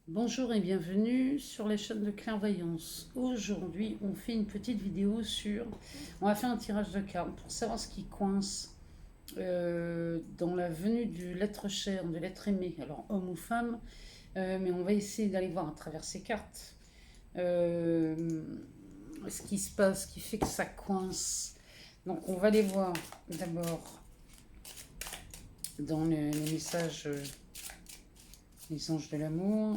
Bonjour et bienvenue sur les chaînes de clairvoyance. Aujourd'hui, on fait une petite vidéo sur... On va faire un tirage de cartes pour savoir ce qui coince dans la venue du l'être cher, de l'être aimé, alors homme ou femme, mais on va essayer d'aller voir à travers ces cartes euh, ce qui se passe, ce qui fait que ça coince. Donc on va les voir d'abord dans les messages, les anges de l'amour.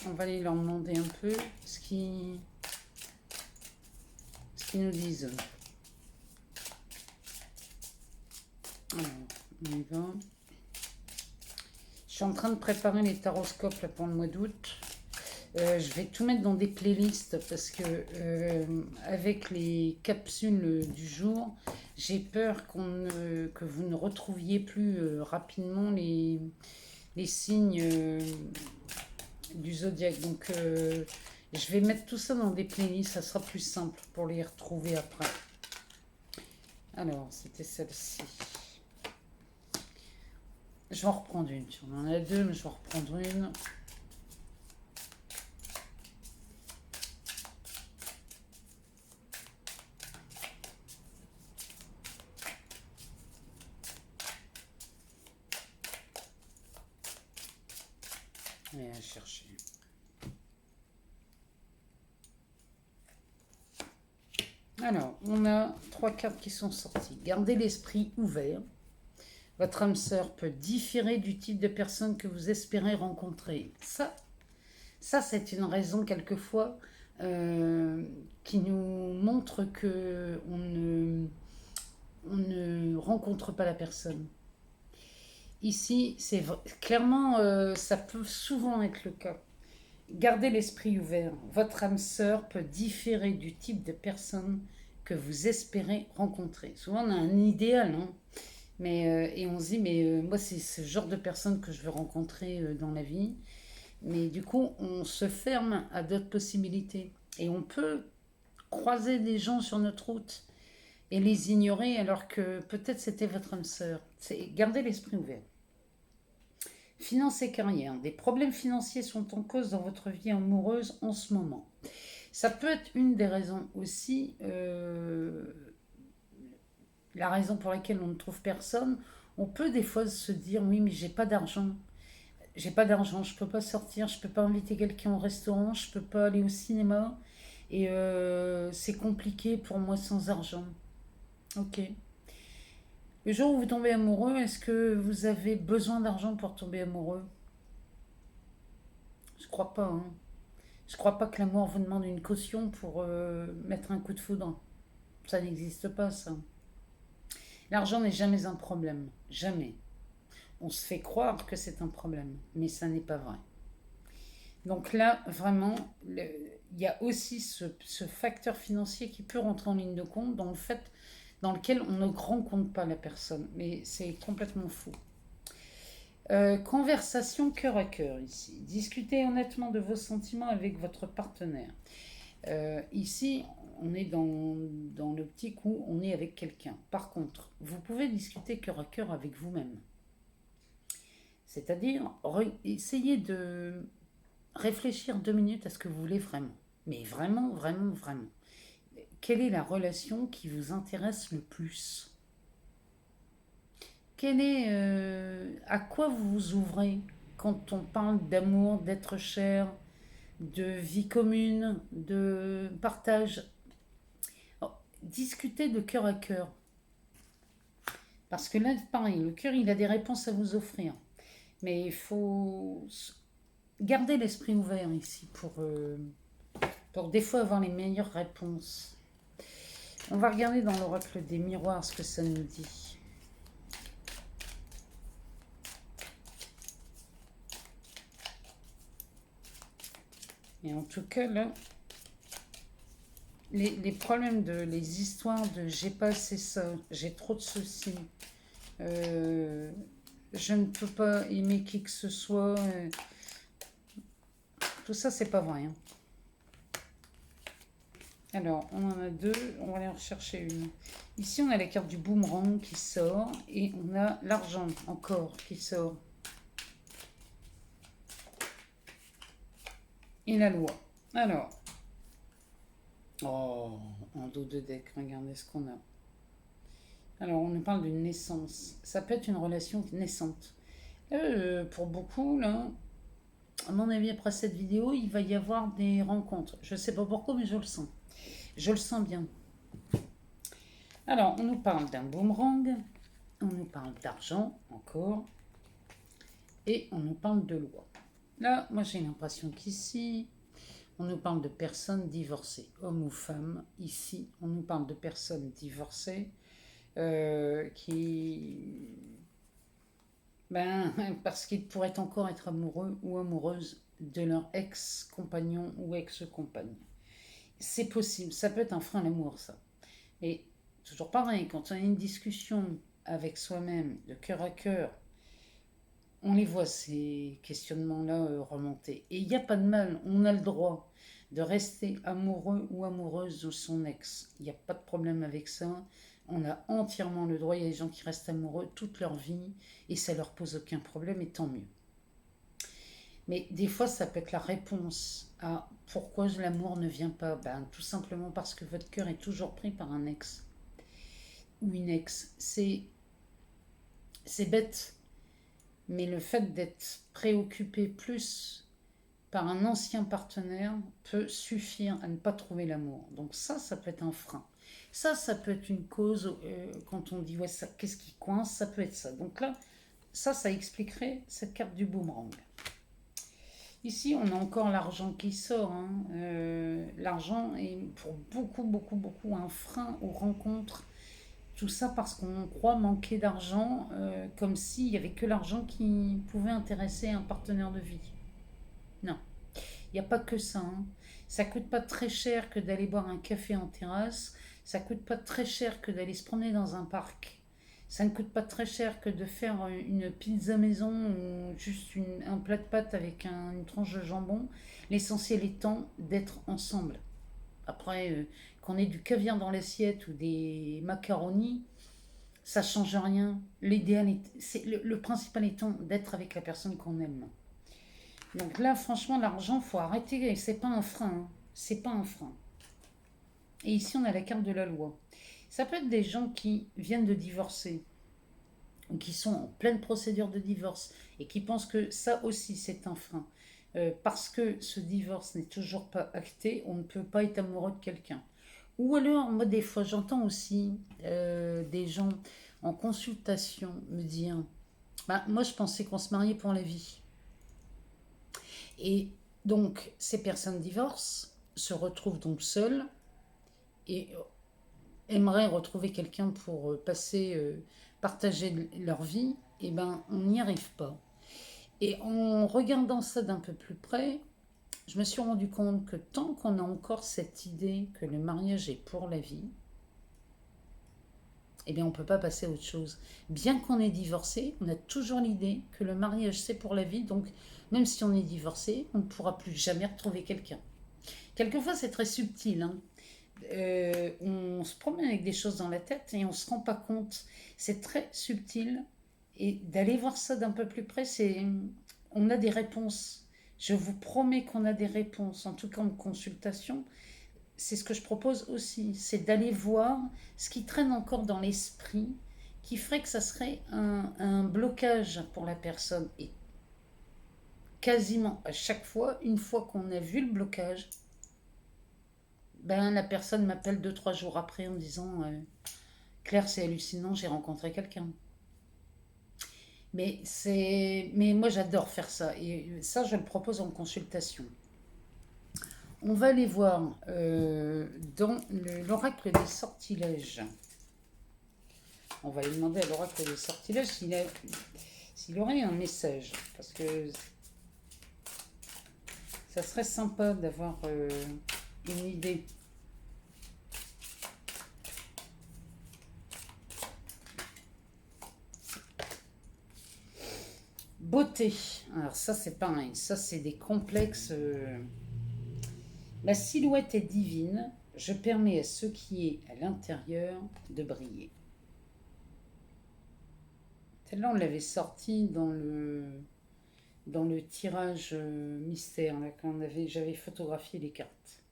On va aller leur demander un peu ce qu'ils nous disent. Alors, on y va. Je suis en train de préparer les taroscopes là, pour le mois d'août. Je vais tout mettre dans des playlists parce que avec les capsules du jour, j'ai peur que vous ne retrouviez plus rapidement les signes du zodiaque. Donc je vais mettre tout ça dans des playlists, ça sera plus simple pour les retrouver après. Alors, c'était celle-ci. Je vais en reprendre une. On en a deux, mais je vais en reprendre une. Et à chercher. Alors, on a trois cartes qui sont sorties. Gardez l'esprit ouvert. Votre âme sœur peut différer du type de personne que vous espérez rencontrer. Ça c'est une raison quelquefois qui nous montre que on ne rencontre pas la personne. Ici, c'est clairement, ça peut souvent être le cas. Gardez l'esprit ouvert. Votre âme sœur peut différer du type de personne que vous espérez rencontrer. Souvent, on a un idéal, hein, et on se dit, mais moi, c'est ce genre de personne que je veux rencontrer dans la vie. Mais du coup, on se ferme à d'autres possibilités. Et on peut croiser des gens sur notre route et les ignorer alors que peut-être c'était votre âme sœur. Gardez l'esprit ouvert. Finances et carrière. Des problèmes financiers sont en cause dans votre vie amoureuse en ce moment. Ça peut être une des raisons aussi, la raison pour laquelle on ne trouve personne. On peut des fois se dire oui, mais j'ai pas d'argent. J'ai pas d'argent, je peux pas sortir, je peux pas inviter quelqu'un au restaurant, je peux pas aller au cinéma. Et c'est compliqué pour moi sans argent. Ok. Le jour où vous tombez amoureux, est-ce que vous avez besoin d'argent pour tomber amoureux? Je crois pas, hein. Je crois pas que l'amour vous demande une caution pour mettre un coup de foudre. Ça n'existe pas, ça. L'argent n'est jamais un problème. Jamais. On se fait croire que c'est un problème, mais ça n'est pas vrai. Donc là, vraiment, il y a aussi ce facteur financier qui peut rentrer en ligne de compte dans le fait dans lequel on ne rencontre pas la personne. Mais c'est complètement fou. Conversation cœur à cœur ici. Discutez honnêtement de vos sentiments avec votre partenaire. Ici, on est dans l'optique où on est avec quelqu'un. Par contre, vous pouvez discuter cœur à cœur avec vous-même. C'est-à-dire, essayez de réfléchir 2 minutes à ce que vous voulez vraiment. Mais vraiment, vraiment, vraiment. Quelle est la relation qui vous intéresse le plus? À quoi vous vous ouvrez quand on parle d'amour, d'être cher, de vie commune, de partage? Alors, discutez de cœur à cœur. Parce que là, pareil, le cœur, il a des réponses à vous offrir. Mais il faut garder l'esprit ouvert ici pour des fois avoir les meilleures réponses. On va regarder dans l'oracle des miroirs ce que ça nous dit. Et en tout cas, là, les problèmes les histoires de j'ai pas assez ça, j'ai trop de ceci, euh, je ne peux pas aimer qui que ce soit, tout ça, c'est pas vrai, hein. Alors, on en a deux, on va aller en rechercher une. Ici, on a la carte du boomerang qui sort et on a l'argent encore qui sort. et la loi. Alors, oh, en dos de deck, regardez ce qu'on a. Alors, on nous parle d'une naissance. Ça peut être une relation naissante. Pour beaucoup, là, à mon avis, après cette vidéo, il va y avoir des rencontres. Je ne sais pas pourquoi, mais je le sens. Je le sens bien. Alors, on nous parle d'un boomerang, on nous parle d'argent, encore, et on nous parle de loi. Là, moi, j'ai l'impression qu'ici, on nous parle de personnes divorcées, hommes ou femmes. Ici, on nous parle de personnes divorcées qui... Ben, parce qu'ils pourraient encore être amoureux ou amoureuses de leur ex-compagnon ou ex-compagne. C'est possible, ça peut être un frein à l'amour, ça. Et toujours pareil, quand on a une discussion avec soi-même, de cœur à cœur, on les voit ces questionnements-là remonter. Et il n'y a pas de mal, on a le droit de rester amoureux ou amoureuse de son ex. Il n'y a pas de problème avec ça. On a entièrement le droit. Il y a des gens qui restent amoureux toute leur vie et ça leur pose aucun problème et tant mieux. Mais des fois, ça peut être la réponse à pourquoi l'amour ne vient pas. Ben, tout simplement parce que votre cœur est toujours pris par un ex ou une ex. C'est bête, mais le fait d'être préoccupé plus par un ancien partenaire peut suffire à ne pas trouver l'amour. Donc ça peut être un frein. Ça peut être une cause quand on dit ouais, qu'est-ce qui coince, ça peut être ça. Donc là, ça expliquerait cette carte du boomerang. Ici, on a encore l'argent qui sort. Hein. L'argent est pour beaucoup un frein aux rencontres. Tout ça parce qu'on croit manquer d'argent, comme s'il n'y avait que l'argent qui pouvait intéresser un partenaire de vie. Non, il n'y a pas que ça. Hein. Ça coûte pas très cher que d'aller boire un café en terrasse. Ça coûte pas très cher que d'aller se promener dans un parc. Ça ne coûte pas très cher que de faire une pizza maison ou juste un plat de pâtes avec une tranche de jambon. L'essentiel étant d'être ensemble. Après, qu'on ait du caviar dans l'assiette ou des macaronis, ça change rien. L'idéal c'est le principal étant d'être avec la personne qu'on aime. Donc là, franchement, l'argent, faut arrêter. C'est pas un frein. Hein. C'est pas un frein. Et ici, on a la carte de la loi. Ça peut être des gens qui viennent de divorcer ou qui sont en pleine procédure de divorce et qui pensent que ça aussi, c'est un frein. Parce que ce divorce n'est toujours pas acté, on ne peut pas être amoureux de quelqu'un. Ou alors, moi, des fois, j'entends aussi des gens en consultation me dire bah, moi, je pensais qu'on se mariait pour la vie. Et donc, ces personnes divorcent, se retrouvent donc seules et aimeraient retrouver quelqu'un pour partager leur vie. Et ben, on n'y arrive pas. Et en regardant ça d'un peu plus près, je me suis rendu compte que tant qu'on a encore cette idée que le mariage est pour la vie, eh bien on ne peut pas passer à autre chose. Bien qu'on ait divorcé, on a toujours l'idée que le mariage c'est pour la vie, donc même si on est divorcé, on ne pourra plus jamais retrouver quelqu'un. Quelquefois c'est très subtil, hein. On se promène avec des choses dans la tête et on ne se rend pas compte. C'est très subtil et d'aller voir ça d'un peu plus près, on a des réponses. Je vous promets qu'on a des réponses, en tout cas en consultation. C'est ce que je propose aussi, c'est d'aller voir ce qui traîne encore dans l'esprit, qui ferait que ça serait un blocage pour la personne. Et quasiment à chaque fois, une fois qu'on a vu le blocage, ben, la personne m'appelle 2 3 jours après en me disant Claire, c'est hallucinant, j'ai rencontré quelqu'un. Mais moi j'adore faire ça et ça je le propose en consultation. On va aller voir dans l'oracle des sortilèges. On va lui demander à l'oracle des sortilèges s'il aurait un message. Parce que ça serait sympa d'avoir une idée. Beauté. Alors ça c'est pareil. Ça c'est des complexes. La silhouette est divine. Je permets à ce qui est à l'intérieur de briller. Celle-là, on l'avait sortie dans le dans le tirage mystère, là, j'avais photographié les cartes.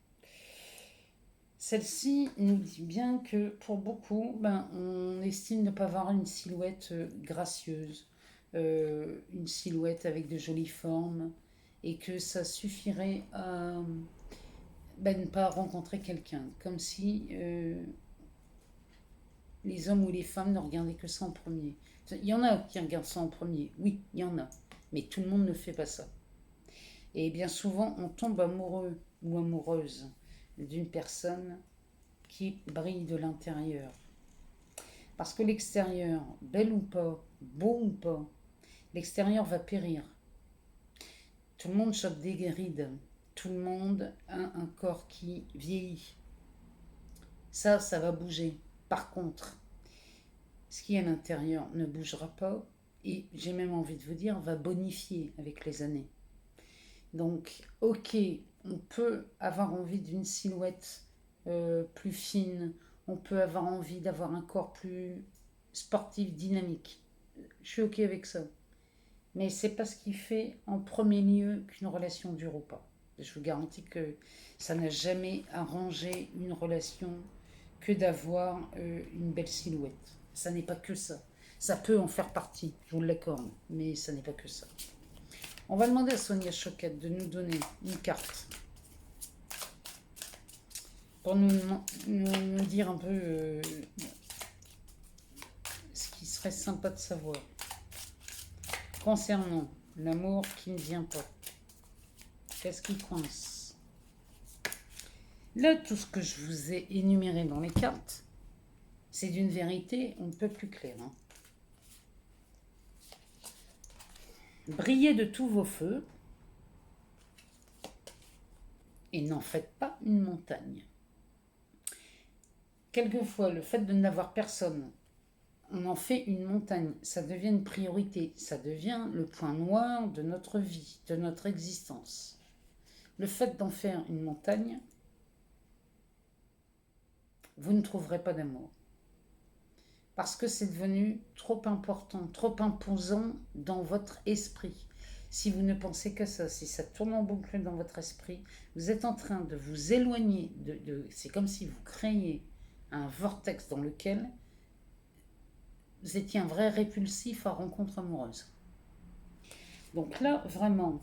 Celle-ci nous dit bien que pour beaucoup, on estime ne pas avoir une silhouette gracieuse, une silhouette avec de jolies formes, et que ça suffirait à ne pas rencontrer quelqu'un, comme si les hommes ou les femmes ne regardaient que ça en premier. Il y en a qui regardent ça en premier, oui, il y en a, mais tout le monde ne fait pas ça. Et bien souvent, on tombe amoureux ou amoureuse d'une personne qui brille de l'intérieur. Parce que l'extérieur, belle ou pas, beau ou pas, l'extérieur va périr. Tout le monde chope des rides. Tout le monde a un corps qui vieillit. Ça va bouger. Par contre, ce qui est à l'intérieur ne bougera pas et j'ai même envie de vous dire, va bonifier avec les années. Donc, ok, on peut avoir envie d'une silhouette plus fine, on peut avoir envie d'avoir un corps plus sportif, dynamique. Je suis ok avec ça. Mais c'est pas ce qui fait en premier lieu qu'une relation dure ou pas. Je vous garantis que ça n'a jamais arrangé une relation que d'avoir une belle silhouette. Ça n'est pas que ça. Ça peut en faire partie, je vous l'accorde, mais ça n'est pas que ça. On va demander à Sonia Choquette de nous donner une carte pour nous dire un peu ce qui serait sympa de savoir concernant l'amour qui ne vient pas. Qu'est-ce qui coince? Là, tout ce que je vous ai énuméré dans les cartes, c'est d'une vérité on ne peut plus claire. Brillez de tous vos feux et n'en faites pas une montagne. Quelquefois, le fait de n'avoir personne, on en fait une montagne, ça devient une priorité, ça devient le point noir de notre vie, de notre existence. Le fait d'en faire une montagne, vous ne trouverez pas d'amour. Parce que c'est devenu trop important, trop imposant dans votre esprit. Si vous ne pensez que ça, si ça tourne en boucle dans votre esprit, vous êtes en train de vous éloigner, c'est comme si vous créiez un vortex dans lequel vous étiez un vrai répulsif à rencontre amoureuse. Donc là, vraiment,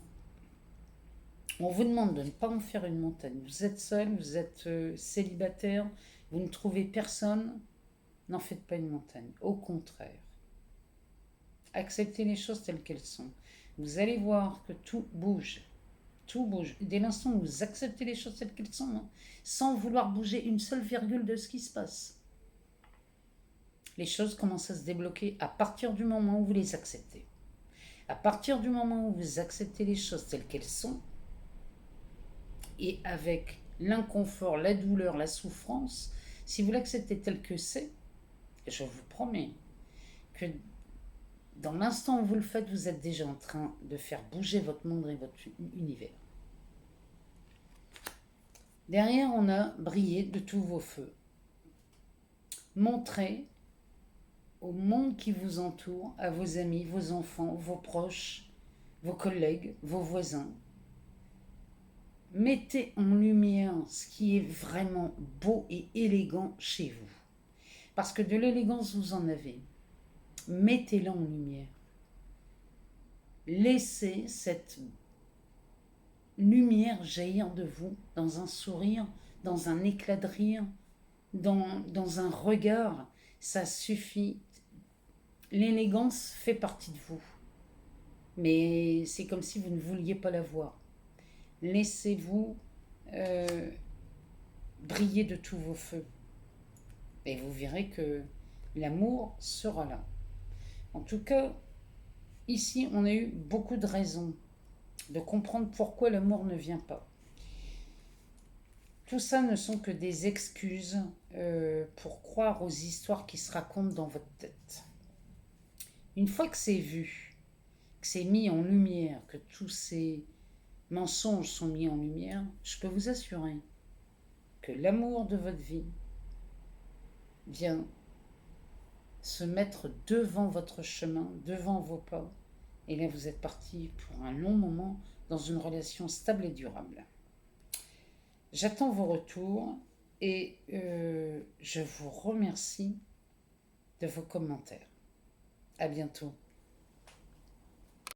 on vous demande de ne pas en faire une montagne. Vous êtes seul, vous êtes célibataire, vous ne trouvez personne, n'en faites pas une montagne. Au contraire, acceptez les choses telles qu'elles sont. Vous allez voir que tout bouge. Tout bouge. Dès l'instant où vous acceptez les choses telles qu'elles sont, sans vouloir bouger une seule virgule de ce qui se passe, les choses commencent à se débloquer à partir du moment où vous les acceptez. À partir du moment où vous acceptez les choses telles qu'elles sont, et avec l'inconfort, la douleur, la souffrance, si vous l'acceptez tel que c'est, je vous promets que dans l'instant où vous le faites, vous êtes déjà en train de faire bouger votre monde et votre univers. Derrière, on a brillé de tous vos feux. Montrez au monde qui vous entoure, à vos amis, vos enfants, vos proches, vos collègues, vos voisins. Mettez en lumière ce qui est vraiment beau et élégant chez vous. Parce que de l'élégance, vous en avez. Mettez-la en lumière. Laissez cette lumière jaillir de vous dans un sourire, dans un éclat de rire, dans un regard. Ça suffit. L'élégance fait partie de vous. Mais c'est comme si vous ne vouliez pas la voir. Laissez-vous briller de tous vos feux. Et vous verrez que l'amour sera là. En tout cas, ici, on a eu beaucoup de raisons de comprendre pourquoi l'amour ne vient pas. Tout ça ne sont que des excuses pour croire aux histoires qui se racontent dans votre tête. Une fois que c'est vu, que c'est mis en lumière, que tous ces mensonges sont mis en lumière, je peux vous assurer que l'amour de votre vie vient se mettre devant votre chemin, devant vos pas, Et là, vous êtes parti pour un long moment dans une relation stable et durable. J'attends vos retours et je vous remercie de vos commentaires. À bientôt.